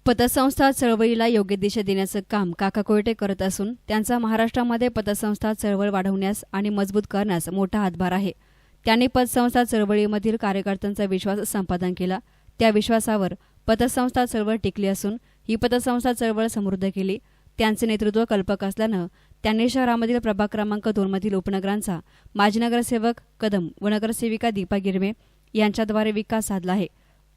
पतसंस्था चळवळीला योग्य दिशा देण्याचं काम काका कोयटे करत असून त्यांचा महाराष्ट्रामध्ये पतसंस्था चळवळ वाढवण्यास आणि मजबूत करण्यास मोठा हातभार आहे. त्यांनी पतसंस्था चळवळीमधील कार्यकर्त्यांचा विश्वास संपादन केला. त्या विश्वासावर पतसंस्था चळवळ टिकली असून ही पतसंस्था चळवळ समृद्ध केली. त्यांचे नेतृत्व कल्पक असल्यानं त्यांनी शहरामधील प्रभाग क्रमांक 2 मधील उपनगरांचा माजी नगरसेवक कदम व नगरसेविका दीपा गिरमे यांच्याद्वारे विकास साधला आहे.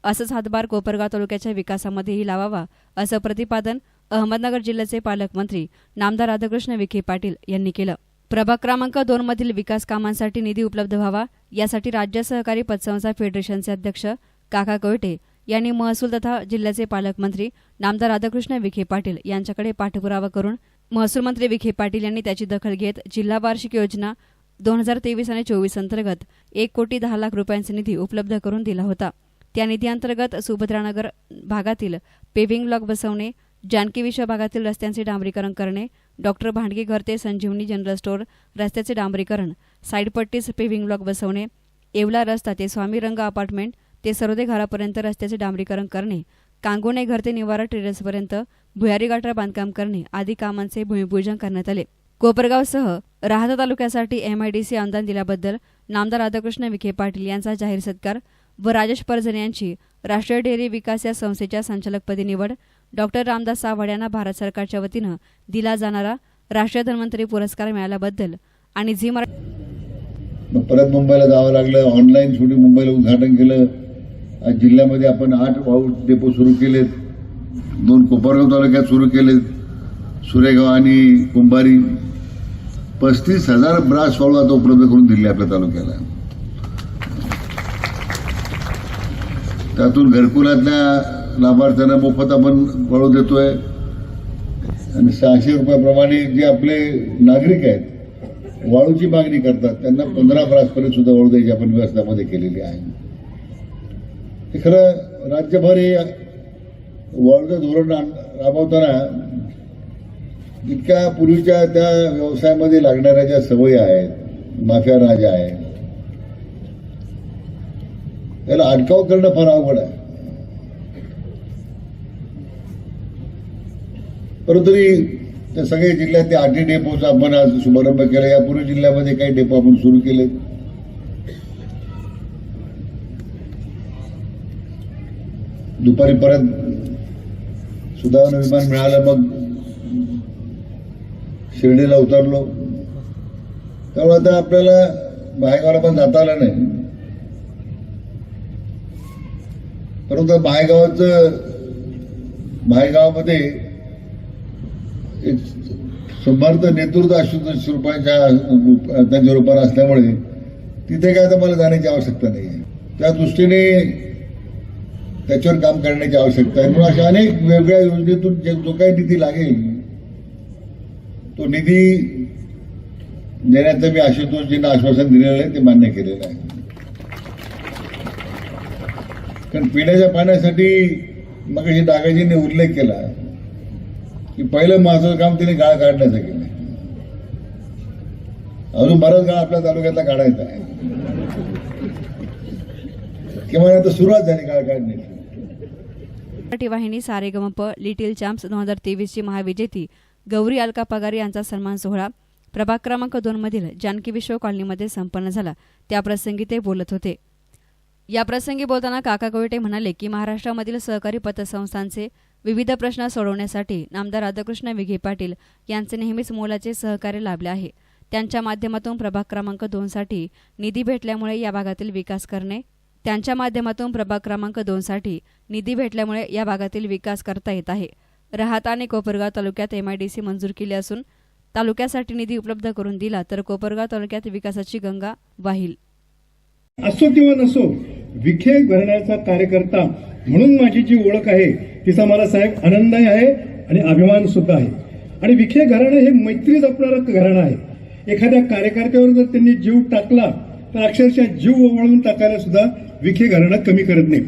असंच हातभार कोपरगाव तालुक्याच्या विकासामध्येही लावावा असं प्रतिपादन अहमदनगर जिल्ह्याचे पालकमंत्री नामदार राधाकृष्ण विखे पाटील यांनी केलं. प्रभाग क्रमांक 2 मधील विकास कामांसाठी निधी उपलब्ध व्हावा यासाठी राज्य सहकारी पतसंस्था फेडरेशनचे अध्यक्ष काका कोयटे यांनी महसूल तथा जिल्ह्याचे पालकमंत्री नामदार राधाकृष्ण विखे पाटील यांच्याकडे पाठपुरावा करून महसूल मंत्री विखे पाटील यांनी त्याची दखल घेत जिल्हा वार्षिक योजना 2023 आणि 24 अंतर्गत 1,10,00,000 रुपयांचा निधी उपलब्ध करून दिला होता. त्या निधीअंतर्गत सुभद्रानगर भागातील पेव्हिंग ब्लॉक बसवणे, जानकी विश्व भागातील रस्त्यांचे डांबरीकरण करणे, डॉक्टर भांडगे घर ते संजीवनी जनरल स्टोअर रस्त्याचे डांबरीकरण, साईडपट्टीस पेव्हिंग ब्लॉक बसवणे, येवला रस्ता ते स्वामी रंग अपार्टमेंट ते सरोदे घरापर्यंत रस्त्याचे डांबरीकरण करणे, कांगोणे घर ते निवारा टेरेसपर्यंत भुयारी गटार बांधकाम करणे आदी कामांचे भूमिपूजन करण्यात आले. कोपरगावसह राहाता तालुक्यासाठी MIDC अनुदान दिल्याबद्दल नामदार राधाकृष्ण विखे पाटील यांचा जाहीर सत्कार व राजेश परजणे यांची राष्ट्रीय डेअरी विकास या संस्थेच्या संचालकपदी निवड, डॉक्टर रामदास सावड यांना भारत सरकारच्या वतीनं दिला जाणारा राष्ट्रीय धन्वंतरी पुरस्कार मिळाल्याबद्दल आणि झी मराठी परत मुंबईला जावं लागलं. ऑनलाईन शूटिंग मुंबईला उद्घाटन केलं. आज जिल्ह्यामध्ये आपण 8 वाळू डेपो सुरू केलेत. 2 कोपरगाव तालुक्यात सुरू केलेत. सुरेगाव आणि कुंभारी 35,000 ब्रास वाळू आता उपलब्ध करून दिले आपल्या तालुक्याला. त्यातून घरकुलातल्या लाभार्थ्यांना मोफत आपण वाळू देतोय आणि 600 रुपयाप्रमाणे जे आपले नागरिक आहेत वाळूची मागणी करतात त्यांना 15 ब्रासपर्यंत सुद्धा वाळू द्यायची आपण व्यवस्थामध्ये केलेली आहे. हे खरं राज्यभर हे वाळूचं धोरण राबवताना इतक्या पूर्वीच्या त्या व्यवसायामध्ये लागणाऱ्या ज्या सवयी आहेत, माफिया राजा आहे, त्याला अटकाव करणं फार अवघड आहे. परंतु त्या सगळ्या जिल्ह्यात त्या 8 डेपोचा आपण आज शुभारंभ केला. यापूर्वी जिल्ह्यामध्ये काही डेपो आपण सुरू केले. दुपारी परत सुधारणा विमान मिळालं. मग शिर्डीला उतरलो. त्यामुळे आता आपल्याला भायगावला पण जाता आलं नाही. परंतु भायगावामध्ये एक समर्थ नेतृत्व आशुतोष रुपयांच्या त्यांच्या रूपानं असल्यामुळे तिथे काय आता मला जाण्याची आवश्यकता नाही आहे. त्या दृष्टीने त्याच्यावर काम करण्याची आवश्यकता आहे. म्हणून अशा अनेक वेगवेगळ्या योजनेतून जो काही निधी लागेल तो निधी देण्याचं मी आशुतोषजींना आश्वासन दिलेलं आहे, ते मान्य केलेलं आहे. कारण पिण्याच्या पाण्यासाठी मग डागाजींनी उल्लेख केला की पहिलं महत्वाचं काम तिने गाळ काढण्याचं केलं. अजून बराच गाळ आपल्या तालुक्यातला काढायचा आहे किंवा आता सुरुवात झाली गाळ काढण्याची. मराठी वाहिनी सारेगमप लिटिल चॅम्प्स 2023 ची महाविजेती गौरी अलका पगार यांचा सन्मान सोहळा प्रभाग क्रमांक 2 मधील जानकी विश्व कॉलनीमध्ये संपन्न झाला. त्याप्रसंगी ते बोलत होते. याप्रसंगी बोलताना काका कोयटे म्हणाले की महाराष्ट्रामधील सहकारी पतसंस्थांचे विविध प्रश्न सोडवण्यासाठी नामदार राधाकृष्ण विखे पाटील यांचे नेहमीच मोलाचे सहकार्य लाभले आहे. त्यांच्या माध्यमातून प्रभाग क्रमांक 2 साठी निधी भेटल्यामुळे या भागातील विकास करता येत आहे. राहाता आणि कोपरगाव तालुक्यात MIDC मंजूर केली असून तालुक्यासाठी निधी उपलब्ध करून दिला तर कोपरगाव तालुक्यात विकासाची गंगा वाहील. असो किंवा नसो, विखे घराण्याचा कार्यकर्ता म्हणून माझी जी ओळख आहे तिचा मला साहेब आनंदही आहे आणि अभिमान सुद्धा आहे. आणि विखे घराणं हे मैत्री जपणारं घराणं आहे. एखाद्या कार्यकर्त्यावर जर त्यांनी जीव टाकला तर अक्षरशः जीव ओवाळून टाकायला सुद्धा विखे घराणं कमी करत नाही.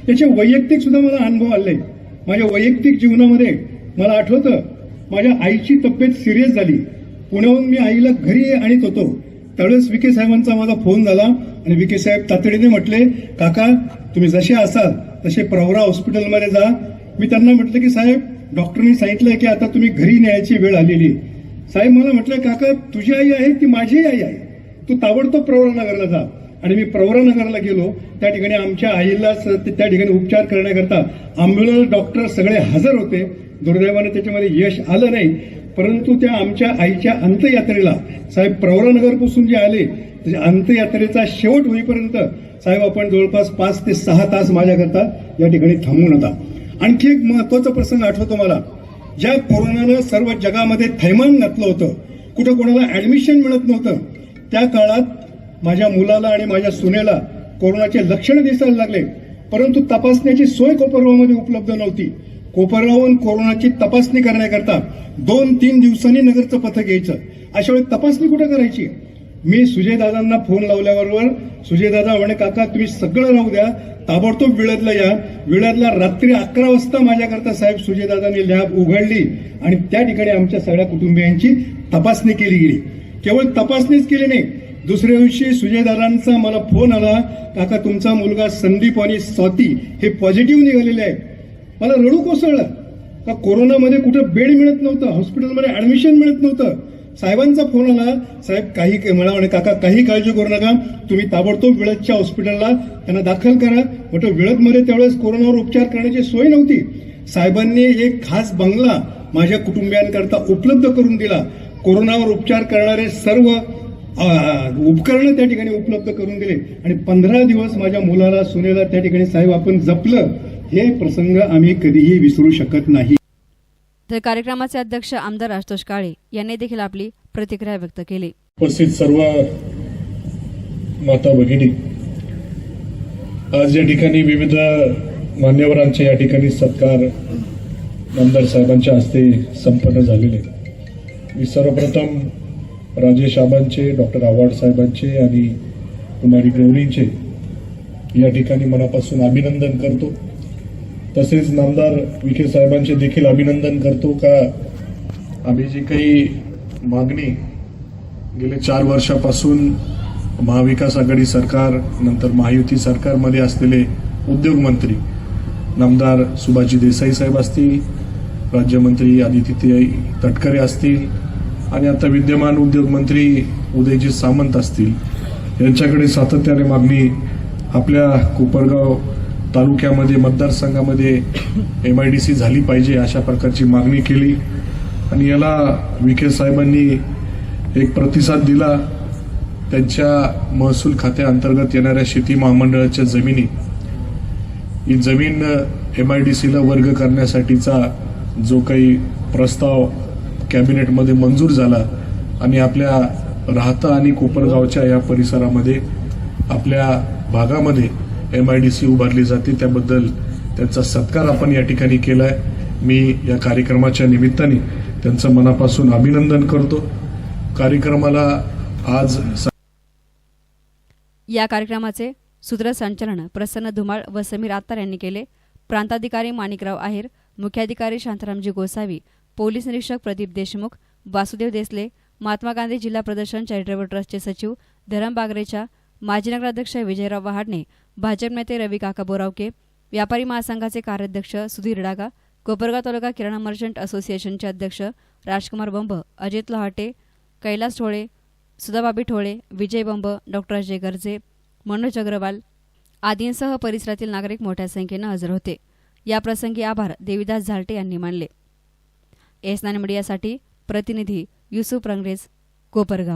याचे वैयक्तिक सुद्धा मला अनुभव आले. माझ्या वैयक्तिक जीवनामध्ये मला आठवतं, माझ्या आईची तब्येत सिरियस झाली. पुण्याहून मी आईला घरी आणत होतो त्यावेळेस विखे साहेबांचा माझा फोन झाला आणि विखे साहेब तातडीने म्हटले, काका तुम्ही जसे असाल तसे प्रवरा हॉस्पिटलमध्ये जा, मी त्यांना म्हटलं की साहेब डॉक्टरनी सांगितलंय की आता तुम्ही घरी न्यायची वेळ आलेली आहे. साहेब मला म्हटलं काका तुझी आई आहे ती माझी आई आहे, तू ताबडतोब प्रवरानगरला जा. आणि मी प्रवरानगरला गेलो. त्या ठिकाणी आमच्या आईला त्या ठिकाणी उपचार करण्याकरता अँब्युलन्स डॉक्टर सगळे हजर होते. दुर्दैवाने त्याच्यामध्ये यश आलं नाही, परंतु त्या आमच्या आईच्या अंत्ययात्रेला साहेब प्रवरानगरपासून जे आले त्याच्या अंत्ययात्रेचा शेवट होईपर्यंत साहेब आपण जवळपास 5 ते 6 तास माझ्याकरता या ठिकाणी थांबून होता. आणखी एक महत्वाचा प्रसंग आठवतो मला. ज्या कोरोनानं सर्व जगामध्ये थैमान घातलं होतं, कुठं कोणाला ऍडमिशन मिळत नव्हतं, त्या काळात माझ्या मुलाला आणि माझ्या सुनेला कोरोनाचे लक्षणं दिसायला लागले, परंतु तपासण्याची सोय कोपरगावमध्ये उपलब्ध नव्हती. कोपरगावहून कोरोनाची तपासणी करण्याकरता 2-3 दिवसांनी नगरचं पथक यायचं. अशा वेळी तपासणी कुठं करायची? मी सुजयदादांना फोन लावल्याबरोबर सुजयदादा म्हणे काका तुम्ही सगळं राहू द्या, ताबडतोब विळदला या. विळदला रात्री 11 वाजता माझ्याकरता साहेब सुजयदादांनी लॅब उघडली आणि त्या ठिकाणी आमच्या सगळ्या कुटुंबियांची तपासणी केली गेली. केवळ तपासणीच केली नाही, दुसऱ्या दिवशी सुजयदादांचा मला फोन आला, काका तुमचा मुलगा संदीप आणि स्वाती हे पॉझिटिव्ह निघालेले आहेत. मला रडू कोसळलं का कोरोनामध्ये कुठं बेड मिळत नव्हतं, हॉस्पिटलमध्ये ऍडमिशन मिळत नव्हतं. साहेबांचा फोन आला, साहेब काही मला म्हणे काका काही काळजी करू नका, तुम्ही ताबडतोब विळदच्या हॉस्पिटलला त्यांना दाखल करा. म्हटलं विळदमध्ये त्यावेळेस कोरोनावर उपचार करण्याची सोय नव्हती. साहेबांनी एक खास बंगला माझ्या कुटुंबियांकरता उपलब्ध करून दिला. कोरोनावर उपचार करणारे सर्व उपकरणं त्या ठिकाणी उपलब्ध करून दिले आणि 15 दिवस माझ्या मुलाला सुनेला त्या ठिकाणी साहेब आपण जपलं. हे प्रसंग आम्ही कधीही विसरू शकत नाही. तर कार्यक्रमाचे अध्यक्ष आमदार आशुतोष काळे यांनी देखील आपली प्रतिक्रिया व्यक्त केली. उपस्थित सर्व माता भगिनी, आज या ठिकाणी विविध मान्यवरांचे या ठिकाणी सत्कार आमदार साहेबांच्या हस्ते संपन्न झालेले. मी सर्वप्रथम राजेश आबांचे, डॉक्टर आव्हाड साहेबांचे आणि कुमारी गवळींचे या ठिकाणी मनापासून अभिनंदन करतो. तसेच नामदार विखे साहेबांचे देखील अभिनंदन करतो का आम्ही जी काही मागणी गेले 4 वर्षापासून महाविकास आघाडी सरकार नंतर महायुती सरकारमध्ये असलेले उद्योगमंत्री नामदार सुभाषजी देसाई साहेब असतील, राज्यमंत्री आदित्यताई तटकरे असतील आणि आता विद्यमान उद्योगमंत्री उदयजी सामंत असतील, यांच्याकडे सातत्याने मागणी आपल्या कोपरगाव तालुक्यामध्ये मतदारसंघामध्ये MIDC झाली पाहिजे अशा प्रकारची मागणी केली आणि याला विखे साहेबांनी एक प्रतिसाद दिला. त्यांच्या महसूल खात्याअंतर्गत येणाऱ्या शेती महामंडळाच्या जमिनी, ही जमीन MIDCला वर्ग करण्यासाठीचा जो काही प्रस्ताव कॅबिनेटमध्ये मंजूर झाला आणि आपल्या राहता आणि कोपरगावच्या या परिसरामध्ये आपल्या भागामध्ये MIDC उभारली जाते, त्याबद्दल त्यांचा सत्कार आपण या ठिकाणी केलाय. मी या कार्यक्रमाच्या निमित्ताने त्यांचं मनापासून अभिनंदन करतो. कार्यक्रमाला आज या कार्यक्रमाचे सूत्रसंचालन प्रसन्न धुमाळ व समीर आत्तार यांनी केले. प्रांताधिकारी माणिकराव आहेर, मुख्याधिकारी शांतारामजी गोसावी, पोलीस निरीक्षक प्रदीप देशमुख, वासुदेव देसले, महात्मा गांधी जिल्हा प्रदर्शन चॅरिटेबल ट्रस्टचे सचिव धरम बागरेचा, माजी नगराध्यक्ष विजयराव वहाडणे, भाजप नेते रवी काका बोरावके, व्यापारी महासंघाचे कार्याध्यक्ष सुधीर डागा, कोपरगाव तालुका किराणा मर्चंट असोसिएशनचे अध्यक्ष राजकुमार बंब, अजित लहाटे, कैलास ठोळे, सुधाबाबी ठोळे, विजय बंब, डॉक्टर अजय गर्जे, मनोज अग्रवाल आदींसह परिसरातील नागरिक मोठ्या संख्येनं हजर होते. याप्रसंगी आभार देविदास झालटे यांनी मानले. एस9 मीडियासाठी प्रतिनिधी युसुफ रंगरेज, कोपरगाव.